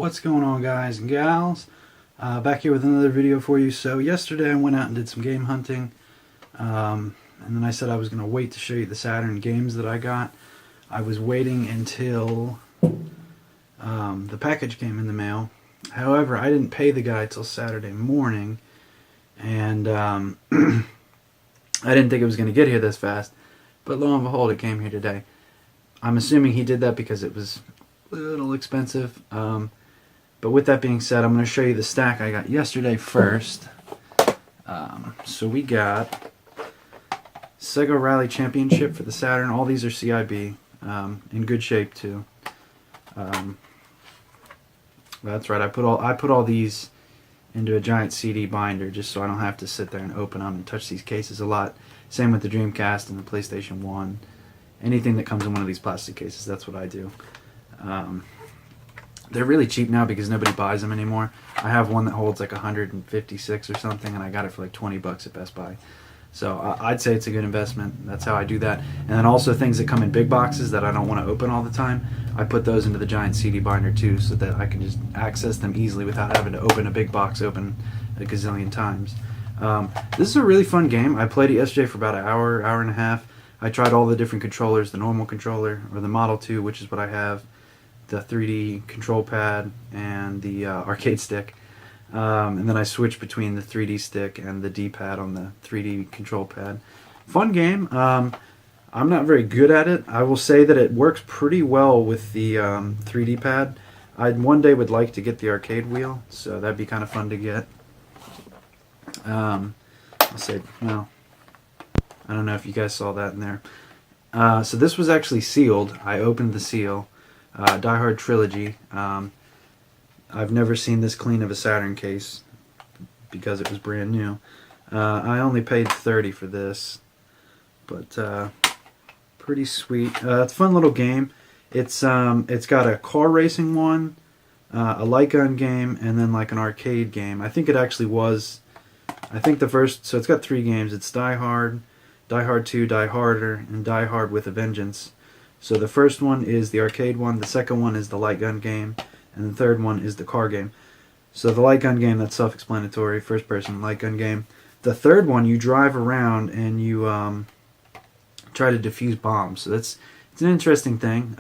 What's going on, guys and gals? Back here with another video for you. So yesterday I went out and did some game hunting, and then I said I was going to wait to show you the Saturn games that I got. I was waiting until the package came in the mail. However, I didn't pay the guy till Saturday morning, and I didn't think it was going to get here this fast, but lo and behold, it came here today. I'm assuming he did that because it was a little expensive. But with that being said, I'm going to show you the stack I got yesterday first. So we got Sega Rally Championship for the Saturn. All these are CIB, in good shape too. That's right. I put all these into a giant CD binder just so I don't have to sit there and open them and touch these cases a lot. Same with the Dreamcast and the PlayStation 1. Anything that comes in one of these plastic cases, that's what I do. They're really cheap now because nobody buys them anymore. I have one that holds like 156 or something, and I got it for like 20 bucks at Best Buy. So I'd say it's a good investment. That's how I do that. And then also things that come in big boxes that I don't want to open all the time, I put those into the giant CD binder too, so that I can just access them easily without having to open a big box open a gazillion times. This is a really fun game. I played it yesterday for about an hour, hour and a half. I tried all the different controllers, the normal controller, or the Model 2, which is what I have, the 3D control pad, and the arcade stick. And then I switched between the 3D stick and the D-pad on the 3D control pad. Fun game. I'm not very good at it. I will say that it works pretty well with the 3D pad. I one day would like to get the arcade wheel, so that'd be kind of fun to get. I'll say, well, I don't know if you guys saw that in there. So this was actually sealed. I opened the seal. Die Hard Trilogy. I've never seen this clean of a Saturn case because it was brand new. I only paid $30 for this, but pretty sweet. It's a fun little game. It's got a car racing one, a light gun game, and then like an arcade game. I think it actually was. I think the first. So it's got 3 games. It's Die Hard, Die Hard 2, Die Harder, and Die Hard with a Vengeance. So the first one is the arcade one, the second one is the light gun game, and the third one is the car game. So the light gun game, that's self-explanatory, first person light gun game. The third one, you drive around and you try to defuse bombs. So it's an interesting thing.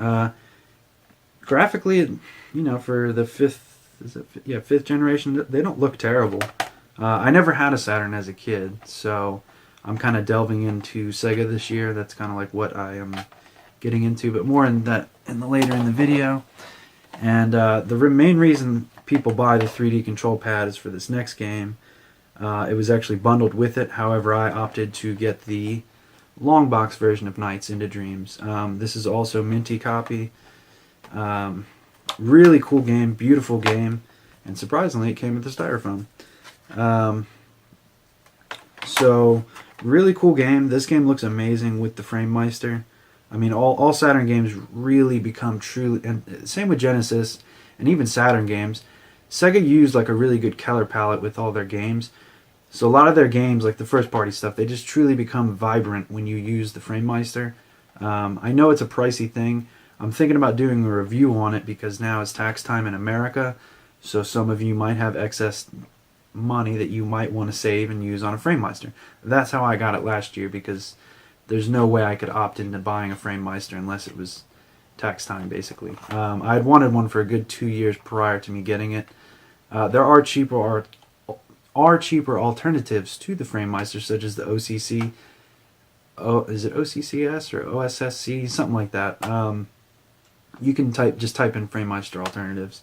Graphically, you know, for the fifth generation, they don't look terrible. I never had a Saturn as a kid, so I'm kind of delving into Sega this year. That's kind of like what I am getting into, but more in that later in the video. And the main reason people buy the 3D control pad is for this next game. It was actually bundled with it. However, I opted to get the long box version of Nights into Dreams. This is also minty copy. Really cool game, beautiful game, and surprisingly, it came with the styrofoam. So really cool game. This game looks amazing with the FrameMeister. I mean, all Saturn games really become truly, and same with Genesis, and even Saturn games. Sega used like a really good color palette with all their games. So a lot of their games, like the first party stuff, they just truly become vibrant when you use the FrameMeister. I know it's a pricey thing. I'm thinking about doing a review on it because now it's tax time in America. So some of you might have excess money that you might want to save and use on a FrameMeister. That's how I got it last year, because there's no way I could opt into buying a FrameMeister unless it was tax time, basically. I had wanted one for a good 2 years prior to me getting it. There are cheaper alternatives to the FrameMeister, such as the OCC. Is it OCCS or OSSC? Something like that. You can just type in FrameMeister alternatives.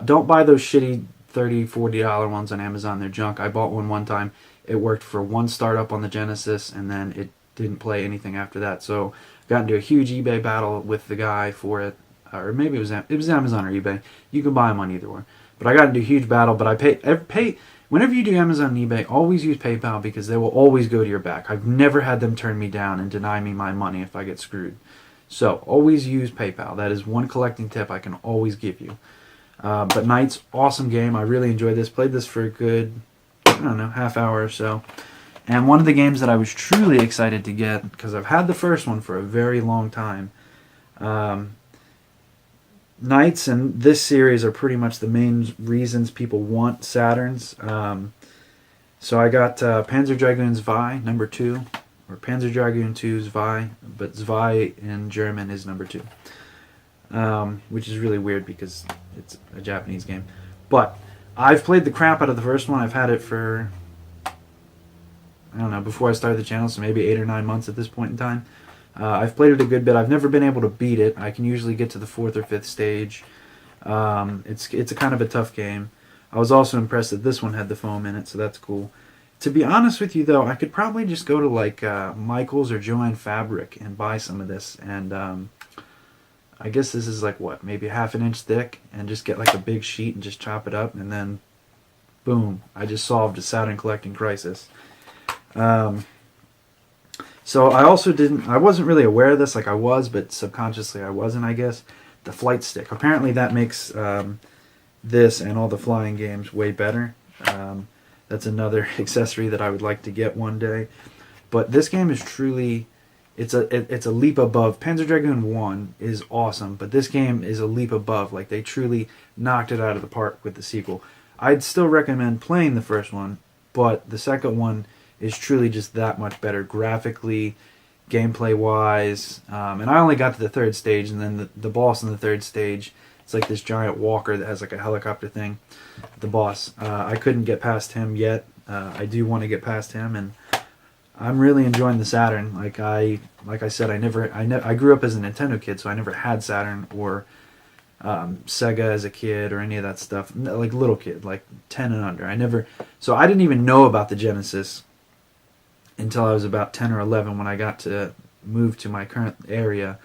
Don't buy those shitty $30, $40 ones on Amazon. They're junk. I bought one time. It worked for one startup on the Genesis, and then it didn't play anything after that. So got into a huge eBay battle with the guy for it, or maybe it was Amazon or eBay. You can buy them on either one. But I got into a huge battle. But I pay whenever you do Amazon and eBay, always use PayPal because they will always go to your back. I've never had them turn me down and deny me my money if I get screwed. So always use PayPal. That is one collecting tip I can always give you. But Nights, awesome game. I really enjoyed this. Played this for a good, I don't know, half hour or so. And one of the games that I was truly excited to get, because I've had the first one for a very long time, Knights and this series are pretty much the main reasons people want Saturns. So I got Panzer Dragoon Zwei #2, or Panzer Dragoon 2 Zwei, but Zwei in German is #2, which is really weird because it's a Japanese game. But I've played the crap out of the first one. I've had it for, I don't know, before I started the channel, so maybe 8 or 9 months at this point in time. I've played it a good bit. I've never been able to beat it. I can usually get to the 4th or 5th stage. It's a kind of a tough game. I was also impressed that this one had the foam in it, so that's cool. To be honest with you, though, I could probably just go to like Michael's or Joann Fabric and buy some of this. And I guess this is like, what, maybe ½ inch thick, and just get like a big sheet and just chop it up, and then boom, I just solved a Saturn collecting crisis. So I wasn't really aware of this, like I was, but subconsciously I wasn't, I guess. The flight stick. Apparently that makes this and all the flying games way better. That's another accessory that I would like to get one day. But this game is truly, it's a leap above. Panzer Dragoon 1 is awesome, but this game is a leap above. Like, they truly knocked it out of the park with the sequel. I'd still recommend playing the first one, but the second one is truly just that much better graphically, gameplay-wise. And I only got to the 3rd stage, and then the boss in the 3rd stage, it's like this giant walker that has like a helicopter thing. The boss. I couldn't get past him yet. I do want to get past him, and I'm really enjoying the Saturn. Like I said, I grew up as a Nintendo kid, so I never had Saturn or Sega as a kid or any of that stuff. Like little kid, like 10 and under. So I didn't even know about the Genesis until I was about 10 or 11 when I got to move to my current area,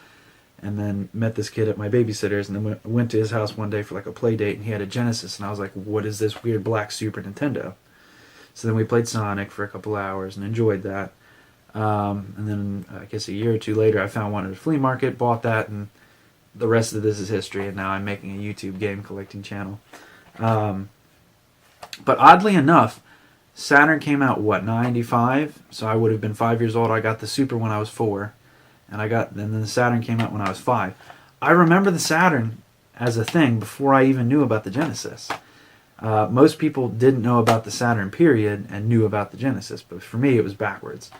and then met this kid at my babysitter's, and then went to his house one day for like a play date, and he had a Genesis, and I was like, what is this weird black Super Nintendo? So then we played Sonic for a couple hours and enjoyed that. And then I guess a year or two later I found one at a flea market, bought that, and the rest of this is history, and now I'm making a YouTube game collecting channel. But oddly enough, Saturn came out, what, 95? So I would have been 5 years old. I got the Super when I was 4. And then the Saturn came out when I was 5. I remember the Saturn as a thing before I even knew about the Genesis. Most people didn't know about the Saturn, period, and knew about the Genesis. But for me, it was backwards.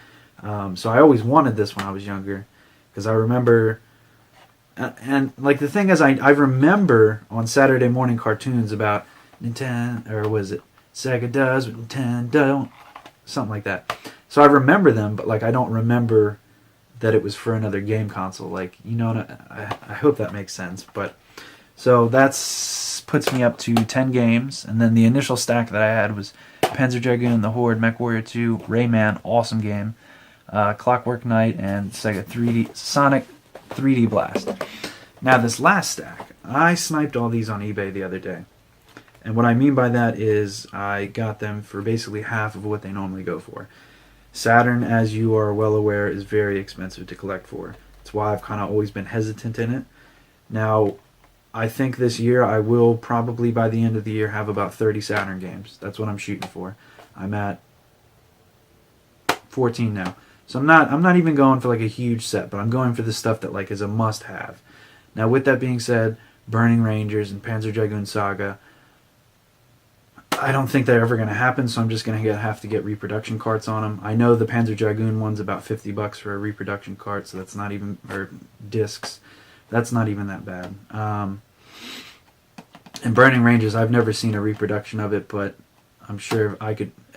So I always wanted this when I was younger, because I remember... And like the thing is, I remember on Saturday morning cartoons about Nintendo, or was it Sega does what Nintendo don't, something like that. So I remember them, but like I don't remember that it was for another game console. Like, you know, I hope that makes sense. But so that's puts me up to 10 games, and then the initial stack that I had was Panzer Dragoon, The Horde, MechWarrior 2, Rayman, awesome game, Clockwork Knight, and Sonic 3D Blast. Now this last stack, I sniped all these on eBay the other day. And what I mean by that is I got them for basically half of what they normally go for. Saturn, as you are well aware, is very expensive to collect for. That's why I've kind of always been hesitant in it. Now, I think this year I will probably, by the end of the year, have about 30 Saturn games. That's what I'm shooting for. I'm at 14 now. So I'm not even going for like a huge set, but I'm going for the stuff that like is a must-have. Now, with that being said, Burning Rangers and Panzer Dragoon Saga, I don't think they're ever going to happen, so I'm just going to have to get reproduction carts on them. I know the Panzer Dragoon one's about $50 for a reproduction cart, so that's not even, or discs. That's not even that bad. And Burning Rangers, I've never seen a reproduction of it, but I'm sure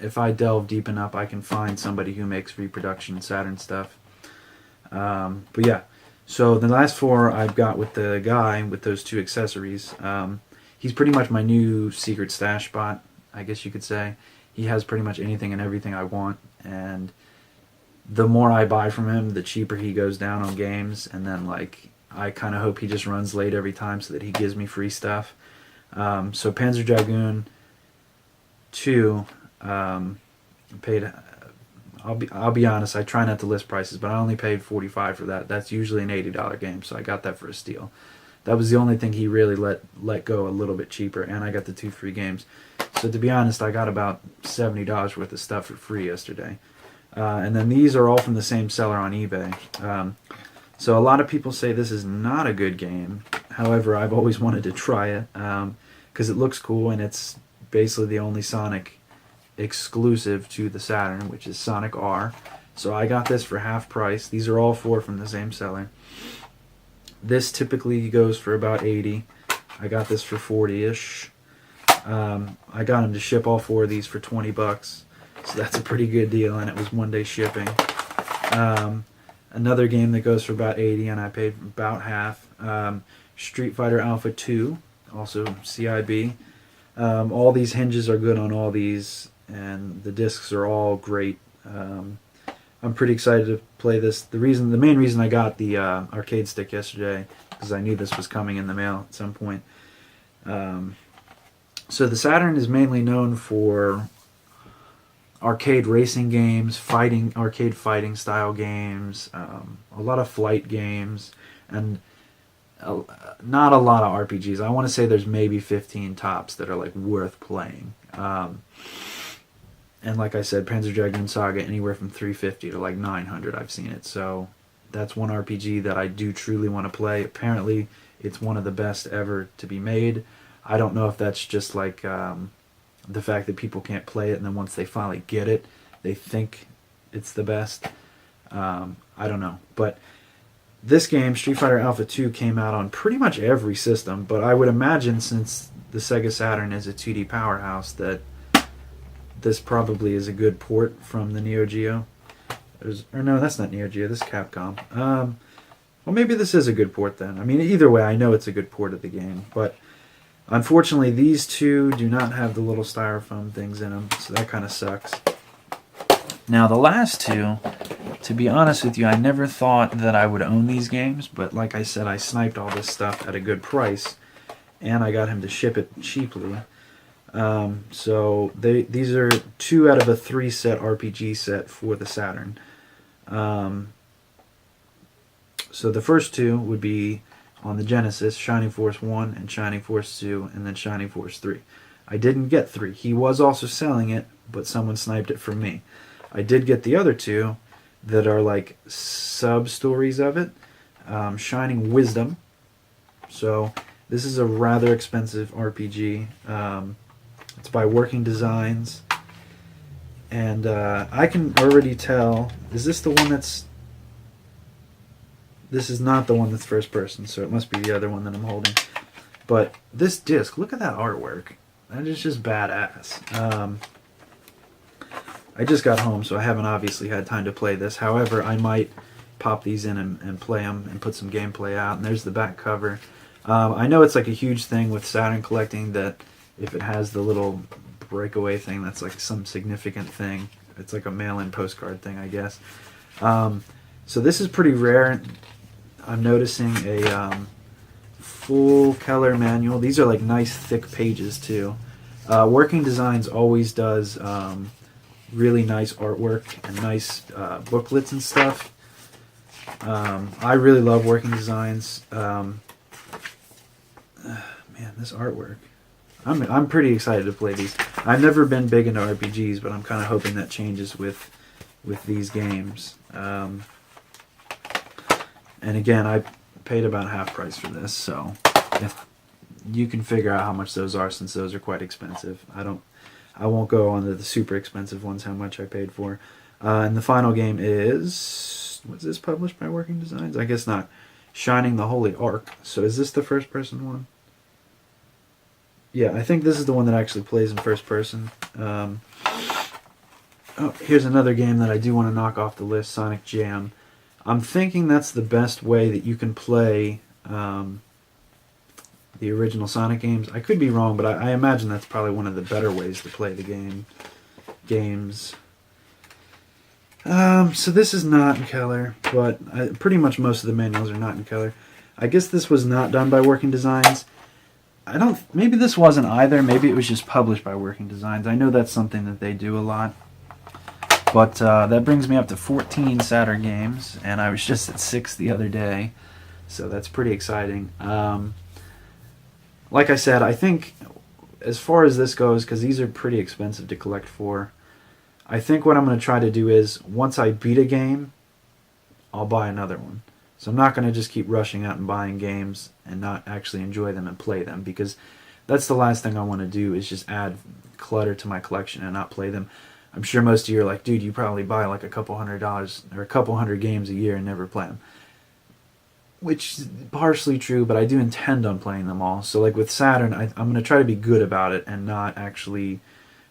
if I delve deep enough, I can find somebody who makes reproduction Saturn stuff. But yeah, so the last 4 I've got with the guy with those 2 accessories. He's pretty much my new secret stash spot, I guess you could say. He has pretty much anything and everything I want, and the more I buy from him, the cheaper he goes down on games, and then like I kind of hope he just runs late every time so that he gives me free stuff. So Panzer Dragoon 2, paid. I'll be honest. I try not to list prices, but I only paid $45 for that. That's usually an $80 game, so I got that for a steal. That was the only thing he really let go a little bit cheaper, and I got the 2 free games. So to be honest, I got about $70 worth of stuff for free yesterday. And then these are all from the same seller on eBay. So a lot of people say this is not a good game. However, I've always wanted to try it because it looks cool, and it's basically the only Sonic exclusive to the Saturn, which is Sonic R. So I got this for half price. These are all four from the same seller. This typically goes for about 80. I got this for 40-ish. I got him to ship all four of these for 20 bucks. So that's a pretty good deal, and it was one-day shipping. Another game that goes for about 80, and I paid about half. Street Fighter Alpha 2, also CIB. All these hinges are good on all these, and the discs are all great. I'm pretty excited to play this. The main reason I got the arcade stick yesterday, because I knew this was coming in the mail at some point. So the Saturn is mainly known for arcade racing games, arcade fighting style games, a lot of flight games, and not a lot of RPGs. I want to say there's maybe 15 tops that are like worth playing. And like I said, Panzer Dragoon Saga, anywhere from 350 to like 900 I've seen it. So that's one RPG that I do truly want to play. Apparently it's one of the best ever to be made. I don't know if that's just like the fact that people can't play it, and then once they finally get it, they think it's the best. I don't know. But this game, Street Fighter Alpha 2, came out on pretty much every system, but I would imagine since the Sega Saturn is a 2D powerhouse that this probably is a good port from the Neo Geo. Or no, that's not Neo Geo, this is Capcom. Well, maybe this is a good port then. I mean, either way, I know it's a good port of the game, but unfortunately, these two do not have the little styrofoam things in them, so that kind of sucks. Now, the last two, to be honest with you, I never thought that I would own these games, but like I said, I sniped all this stuff at a good price, and I got him to ship it cheaply. So these are 2 out of a 3-set RPG set for the Saturn. So the first 2 would be on the Genesis, Shining Force 1 and Shining Force 2, and then Shining Force 3. I didn't get 3. He was also selling it, but someone sniped it from me. I did get the other 2 that are like sub-stories of it. Shining Wisdom. So this is a rather expensive RPG. It's by Working Designs. And I can already tell, is this the one that's... This is not the one that's first person, so it must be the other one that I'm holding. But this disc, look at that artwork. That is just badass. I just got home, so I haven't obviously had time to play this. However, I might pop these in and play them and put some gameplay out. And there's the back cover. I know it's like a huge thing with Saturn collecting that if it has the little breakaway thing, that's like some significant thing. It's like a mail-in postcard thing, I guess. So this is pretty rare. I'm noticing a full color manual. These are like nice thick pages too. Working Designs always does really nice artwork and nice booklets and stuff. I really love Working Designs. Man, this artwork. I'm pretty excited to play these. I've never been big into RPGs, but I'm kind of hoping that changes with these games. And again, I paid about half price for this, so if you can figure out how much those are, since those are quite expensive. I won't go on to the super expensive ones, how much I paid for. And the final game is... Was this published by Working Designs? I guess not. Shining the Holy Ark. So is this the first person one? Yeah, I think this is the one that actually plays in first person. Oh, here's another game that I do want to knock off the list, Sonic Jam. I'm thinking that's the best way that you can play the original Sonic games. I could be wrong, but I imagine that's probably one of the better ways to play the games. So this is not in color, but pretty much most of the manuals are not in color. I guess this was not done by Working Designs. Maybe this wasn't either. Maybe it was just published by Working Designs. I know that's something that they do a lot. But that brings me up to 14 Saturn games, and I was just at 6 the other day, so that's pretty exciting. Like I said, I think as far as this goes, because these are pretty expensive to collect for, I think what I'm going to try to do is, once I beat a game, I'll buy another one. So I'm not going to just keep rushing out and buying games and not actually enjoy them and play them, because that's the last thing I want to do, is just add clutter to my collection and not play them. I'm sure most of you are like, dude, you probably buy like a couple $100 or a couple hundred games a year and never play them. Which is partially true, but I do intend on playing them all. So like with Saturn, I'm going to try to be good about it and not actually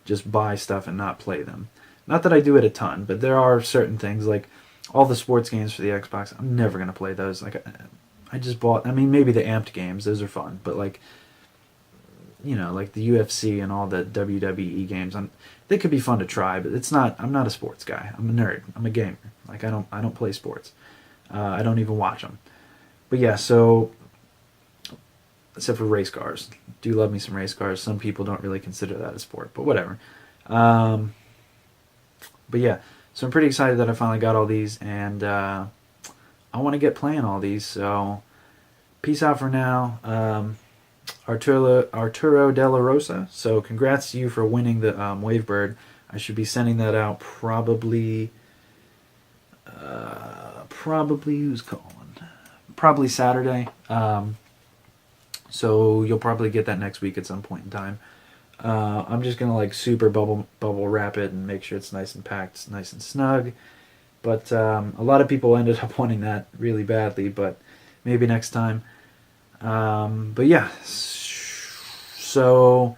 just buy stuff and not play them. Not that I do it a ton, but there are certain things, like all the sports games for the Xbox, I'm never going to play those. Like I just bought, I mean, maybe the amped games, those are fun, but like, you know, like the UFC and all the WWE games, they could be fun to try, but it's not. I'm not a sports guy. I'm a nerd. I'm a gamer. Like I don't play sports. I don't even watch them. But yeah, so except for race cars, do love me some race cars. Some people don't really consider that a sport, but whatever. But yeah, so I'm pretty excited that I finally got all these, and I want to get playing all these. So peace out for now. Arturo De La Rosa. So congrats to you for winning the Wavebird. I should be sending that out probably who's calling? Probably Saturday. So you'll probably get that next week at some point in time. I'm just gonna like super bubble wrap it and make sure it's nice and packed, nice and snug. But a lot of people ended up wanting that really badly, but maybe next time. But yeah, so,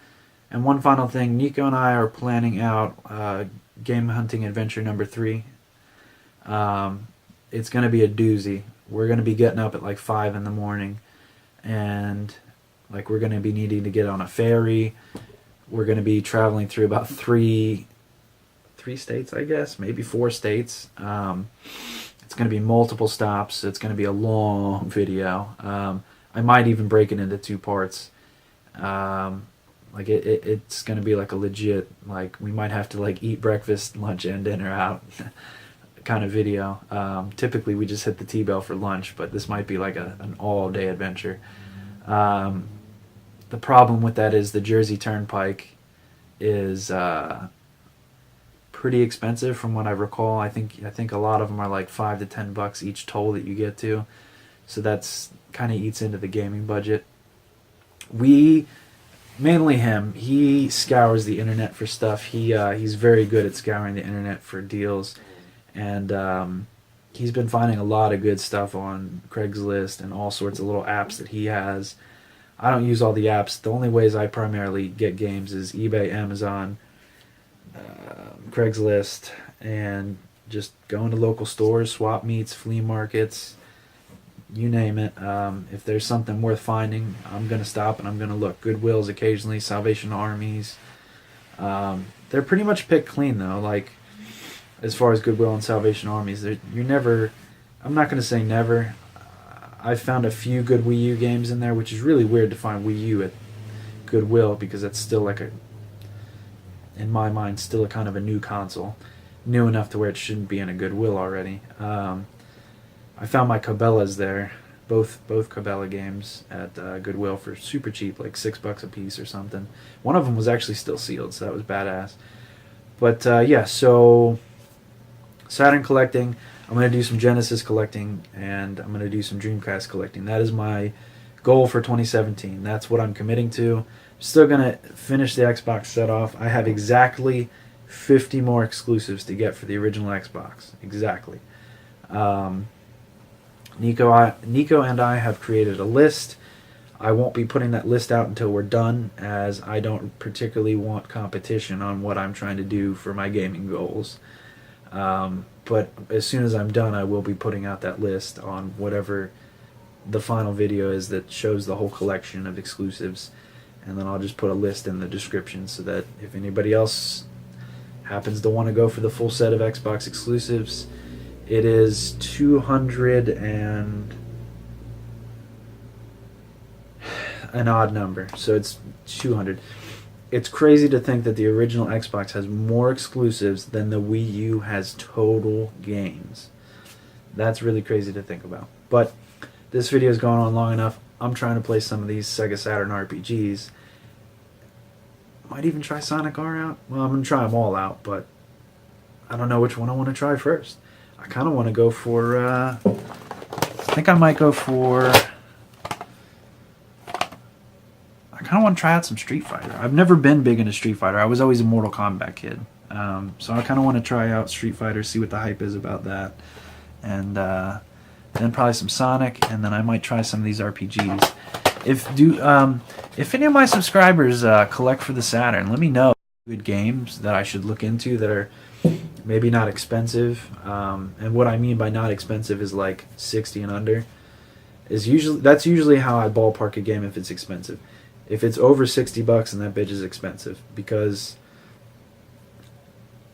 and one final thing, Nico and I are planning out Game Hunting Adventure number 3. It's going to be a doozy. We're going to be getting up at like 5 in the morning, and like we're going to be needing to get on a ferry. We're going to be traveling through about three states, I guess, maybe 4 states. It's going to be multiple stops. It's going to be a long video. I might even break it into 2 parts. Like it's going to be like a legit, like we might have to like eat breakfast, lunch, and dinner out kind of video. Typically we just hit the T-Bell for lunch, but this might be like an all-day adventure. The problem with that is the Jersey Turnpike is pretty expensive from what I recall. I think a lot of them are like $5 to $10 each toll that you get to. So that's kind of eats into the gaming budget. Mainly him, he scours the internet for stuff. He's very good at scouring the internet for deals, and he's been finding a lot of good stuff on Craigslist and all sorts of little apps that he has. I don't use all the apps. The only ways I primarily get games is eBay, Amazon, Craigslist, and just going to local stores, swap meets, flea markets, you name it. If there's something worth finding, I'm going to stop and I'm going to look. Goodwills occasionally, Salvation Armies. They're pretty much picked clean, though. Like, as far as Goodwill and Salvation Armies, you're never... I'm not going to say never. I've found a few good Wii U games in there, which is really weird to find Wii U at Goodwill, because that's still like in my mind, still a kind of a new console. New enough to where it shouldn't be in a Goodwill already. I found my Cabela's there, both Cabela games at Goodwill for super cheap, like $6 a piece or something. One of them was actually still sealed, so that was badass. But yeah, so Saturn collecting. I'm going to do some Genesis collecting, and I'm going to do some Dreamcast collecting. That is my goal for 2017. That's what I'm committing to. I'm still going to finish the Xbox set off. I have exactly 50 more exclusives to get for the original Xbox. Exactly. Nico and I have created a list. I won't be putting that list out until we're done, as I don't particularly want competition on what I'm trying to do for my gaming goals. But as soon as I'm done, I will be putting out that list on whatever the final video is that shows the whole collection of exclusives, and then I'll just put a list in the description so that if anybody else happens to want to go for the full set of Xbox exclusives, it is 200 and an odd number, so it's 200. It's crazy to think that the original Xbox has more exclusives than the Wii U has total games. That's really crazy to think about. But this video is going on long enough. I'm trying to play some of these Sega Saturn RPGs. Might even try Sonic R out. Well, I'm going to try them all out, but I don't know which one I want to try first. I kind of want to go for think I might go for... I kind of want to try out some Street Fighter. I've never been big into Street Fighter. I was always a Mortal Kombat kid. So I kind of want to try out Street Fighter, see what the hype is about that. And then probably some Sonic, and then I might try some of these RPGs. If any of my subscribers collect for the Saturn, let me know good games that I should look into that are maybe not expensive. And what I mean by not expensive is like 60 and under. That's usually how I ballpark a game if it's expensive. If it's over $60, then that bitch is expensive, because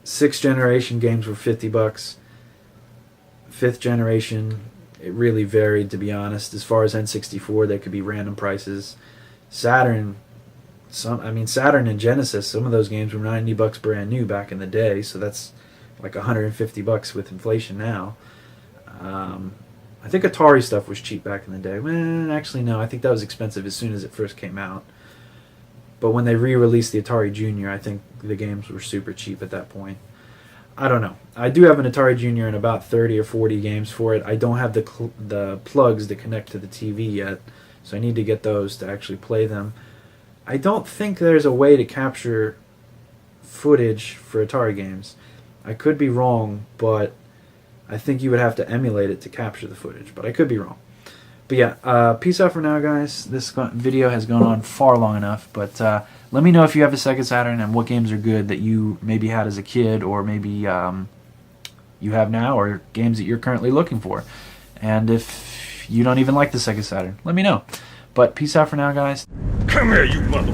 6th generation games were $50. 5th generation, it really varied, to be honest. As far as N64, there could be random prices. Saturn and Genesis, some of those games were $90 brand new back in the day, so that's like $150 with inflation now. I think Atari stuff was cheap back in the day. Well, actually, no, I think that was expensive as soon as it first came out. But when they re-released the Atari Junior, I think the games were super cheap at that point. I don't know. I do have an Atari Junior and about 30 or 40 games for it. I don't have the plugs that connect to the TV yet, so I need to get those to actually play them. I don't think there's a way to capture footage for Atari games. I could be wrong, but I think you would have to emulate it to capture the footage, but I could be wrong. But yeah, peace out for now, guys. This video has gone on far long enough, but let me know if you have a Sega Saturn and what games are good that you maybe had as a kid, or maybe you have now, or games that you're currently looking for. And if you don't even like the Sega Saturn, let me know. But peace out for now, guys. Come here, you mother...